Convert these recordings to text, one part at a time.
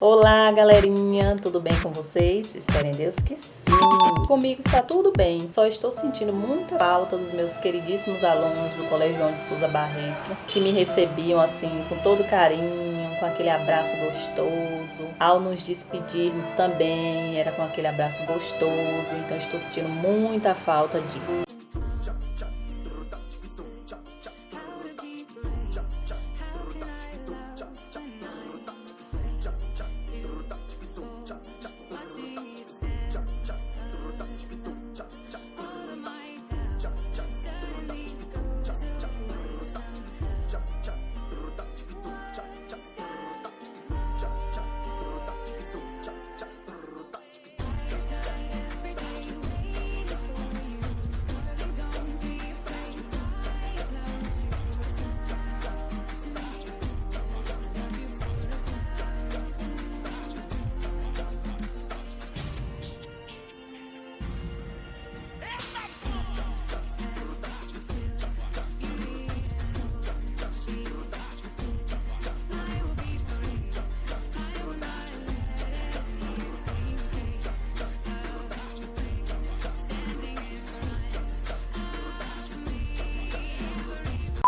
Olá, galerinha, tudo bem com vocês? Espero em Deus que sim. Comigo está tudo bem, só estou sentindo muita falta dos meus queridíssimos alunos do Colégio João de Souza Barreto, que me recebiam assim com todo carinho, com aquele abraço gostoso. Ao nos despedirmos também, era com aquele abraço gostoso, então estou sentindo muita falta disso.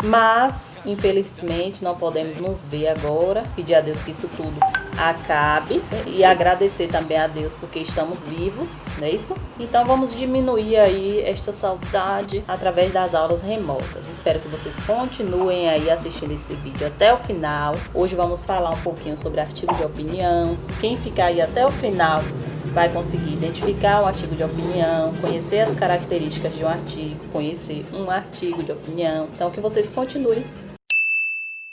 Mas, infelizmente, não podemos nos ver agora. Pedir a Deus que isso tudo acabe e agradecer também a Deus porque estamos vivos, não é isso? Então vamos diminuir aí esta saudade através das aulas remotas. Espero que vocês continuem aí assistindo esse vídeo até o final. Hoje vamos falar um pouquinho sobre artigo de opinião. Quem ficar aí até o final vai conseguir identificar um artigo de opinião, conhecer as características de um artigo, conhecer um artigo de opinião. Então que vocês continuem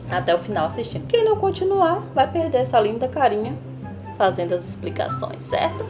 até o final assistindo. Quem não continuar vai perder essa linda carinha fazendo as explicações, certo?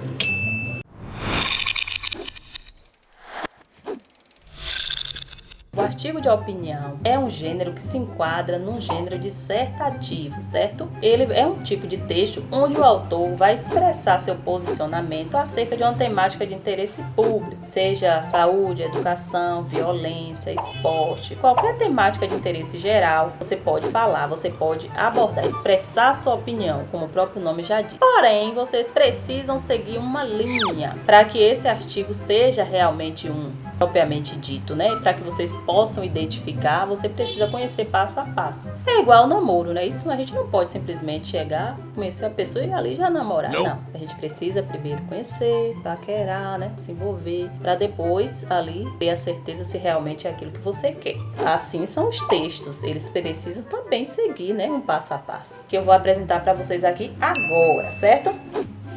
O artigo de opinião é um gênero que se enquadra num gênero dissertativo, certo? Ele é um tipo de texto onde o autor vai expressar seu posicionamento acerca de uma temática de interesse público, seja saúde, educação, violência, esporte, qualquer temática de interesse geral, você pode falar, você pode abordar, expressar sua opinião, como o próprio nome já diz. Porém, vocês precisam seguir uma linha para que esse artigo seja realmente propriamente dito, né? Para que vocês possam identificar, você precisa conhecer passo a passo. É igual ao namoro, né? Isso a gente não pode simplesmente chegar, conhecer a pessoa e ali já namorar. Não. A gente precisa primeiro conhecer, paquerar, né? Se envolver, para depois ali ter a certeza se realmente é aquilo que você quer. Assim são os textos, eles precisam também seguir, né? Um passo a passo, que eu vou apresentar para vocês aqui agora, certo?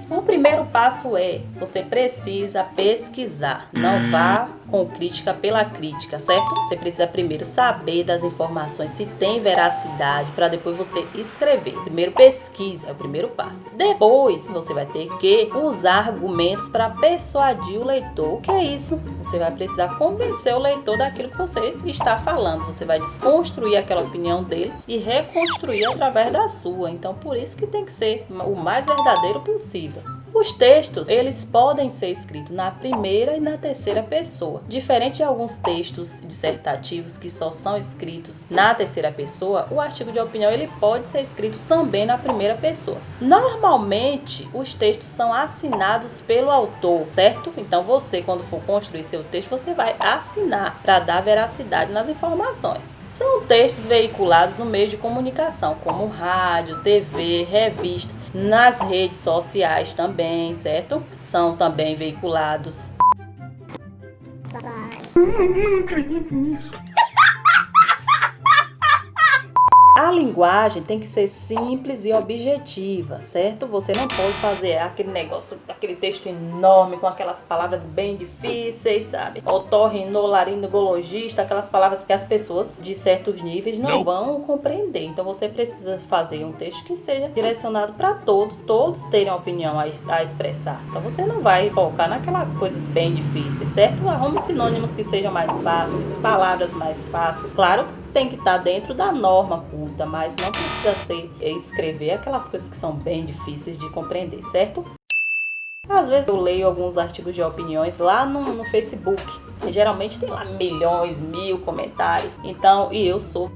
O primeiro passo é, você precisa pesquisar, não vá com crítica pela crítica, certo? Você precisa primeiro saber das informações, se tem veracidade, para depois você escrever. Primeiro pesquise, é o primeiro passo. Depois, você vai ter que usar argumentos para persuadir o leitor. O que é isso? Você vai precisar convencer o leitor daquilo que você está falando. Você vai desconstruir aquela opinião dele e reconstruir através da sua. Então, por isso que tem que ser o mais verdadeiro possível. Os textos, eles podem ser escritos na primeira e na terceira pessoa. Diferente de alguns textos dissertativos que só são escritos na terceira pessoa, o artigo de opinião ele pode ser escrito também na primeira pessoa. Normalmente, os textos são assinados pelo autor, certo? Então, você, quando for construir seu texto, você vai assinar para dar veracidade nas informações. São textos veiculados no meio de comunicação, como rádio, TV, revista, nas redes sociais também, certo? São também veiculados. Eu não acredito nisso. A linguagem tem que ser simples e objetiva, certo? Você não pode fazer aquele negócio, aquele texto enorme com aquelas palavras bem difíceis, sabe? Otorrinolaringologista, aquelas palavras que as pessoas de certos níveis não vão compreender. Então você precisa fazer um texto que seja direcionado para todos terem uma opinião a expressar. Então você não vai focar naquelas coisas bem difíceis, certo? Arrume sinônimos que sejam mais fáceis, palavras mais fáceis. Claro, tem que estar dentro da norma culta, mas não precisa escrever aquelas coisas que são bem difíceis de compreender, certo? Às vezes eu leio alguns artigos de opiniões lá no Facebook. Geralmente tem lá milhões, 1000 comentários. Então, e eu sou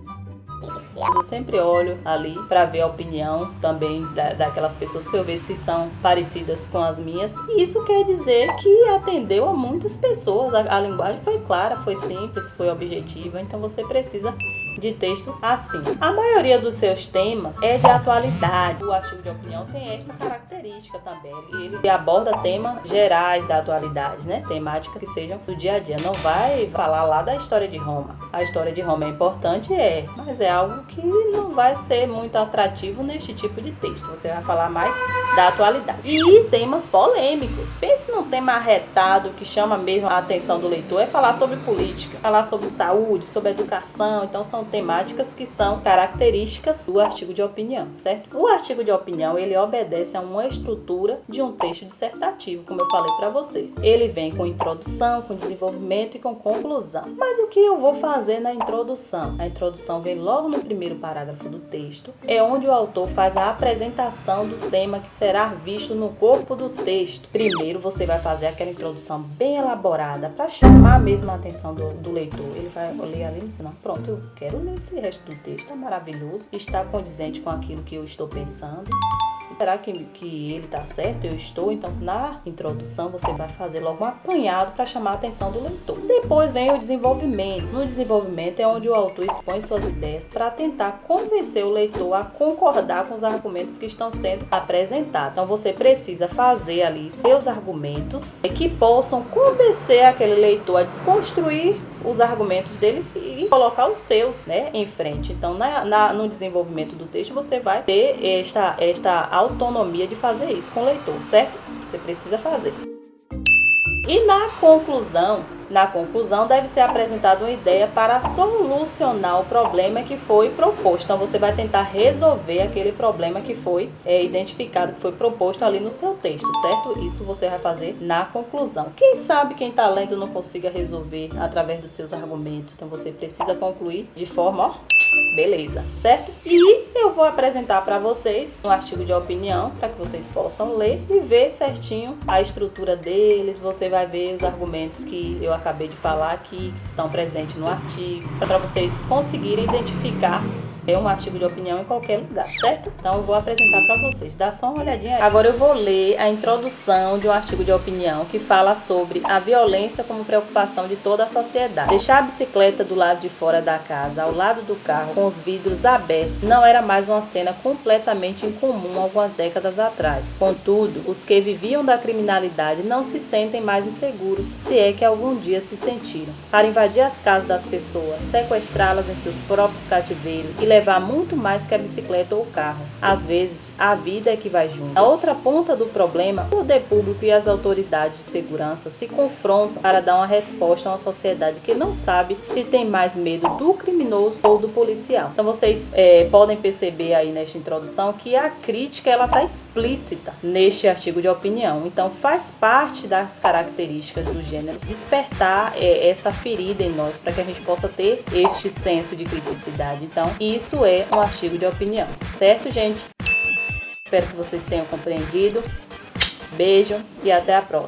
Eu sempre olho ali para ver a opinião também daquelas pessoas, para eu ver se são parecidas com as minhas. E isso quer dizer que atendeu a muitas pessoas. A linguagem foi clara, foi simples, foi objetiva. Então você precisa de texto assim. A maioria dos seus temas é de atualidade. O artigo de opinião tem esta característica também. Ele aborda temas gerais da atualidade, né? Temáticas que sejam do dia a dia. Não vai falar lá da história de Roma. A história de Roma é importante, mas é algo que não vai ser muito atrativo neste tipo de texto. Você vai falar mais da atualidade. E temas polêmicos. Pense num tema arretado que chama mesmo a atenção do leitor. É falar sobre política, falar sobre saúde, sobre educação. Então são temáticas que são características do artigo de opinião, certo? O artigo de opinião, ele obedece a uma estrutura de um texto dissertativo, como eu falei para vocês. Ele vem com introdução, com desenvolvimento e com conclusão. Mas o que eu vou fazer na introdução? A introdução vem logo no primeiro parágrafo do texto, é onde o autor faz a apresentação do tema que será visto no corpo do texto. Primeiro você vai fazer aquela introdução bem elaborada para chamar mesmo a atenção do leitor. Ele vai ler ali, não, pronto, eu quero ler esse resto do texto, é maravilhoso, está condizente com aquilo que eu estou pensando. Será que ele está certo? Eu estou. Então, na introdução, você vai fazer logo um apanhado para chamar a atenção do leitor. Depois vem o desenvolvimento. No desenvolvimento é onde o autor expõe suas ideias para tentar convencer o leitor a concordar com os argumentos que estão sendo apresentados. Então, você precisa fazer ali seus argumentos que possam convencer aquele leitor a desconstruir os argumentos dele e colocar os seus, né, em frente. Então, no desenvolvimento do texto, você vai ter esta autonomia de fazer isso com o leitor, certo? Você precisa fazer. E na conclusão deve ser apresentada uma ideia para solucionar o problema que foi proposto. Então você vai tentar resolver aquele problema que foi identificado, que foi proposto ali no seu texto, certo? Isso você vai fazer na conclusão. Quem sabe quem está lendo não consiga resolver através dos seus argumentos. Então você precisa concluir de forma, beleza, certo? E eu vou apresentar para vocês um artigo de opinião para que vocês possam ler e ver certinho a estrutura dele. Você vai ver os argumentos que eu acabei de falar aqui, que estão presentes no artigo, para vocês conseguirem identificar um artigo de opinião em qualquer lugar, certo? Então eu vou apresentar para vocês, dá só uma olhadinha aí. Agora eu vou ler a introdução de um artigo de opinião que fala sobre a violência como preocupação de toda a sociedade. Deixar a bicicleta do lado de fora da casa, ao lado do carro, com os vidros abertos, não era mais uma cena completamente incomum algumas décadas atrás. Contudo, os que viviam da criminalidade não se sentem mais inseguros, se é que algum dia se sentiram. Para invadir as casas das pessoas, sequestrá-las em seus próprios cativeiros e levar muito mais que a bicicleta ou o carro. Às vezes, a vida é que vai junto. Na outra ponta do problema, o poder público e as autoridades de segurança se confrontam para dar uma resposta a uma sociedade que não sabe se tem mais medo do criminoso ou do policial. Então vocês podem perceber aí nesta introdução que a crítica ela está explícita neste artigo de opinião. Então faz parte das características do gênero despertar essa ferida em nós para que a gente possa ter este senso de criticidade. Então isso é um artigo de opinião, certo, gente? Espero que vocês tenham compreendido. Beijo e até a próxima.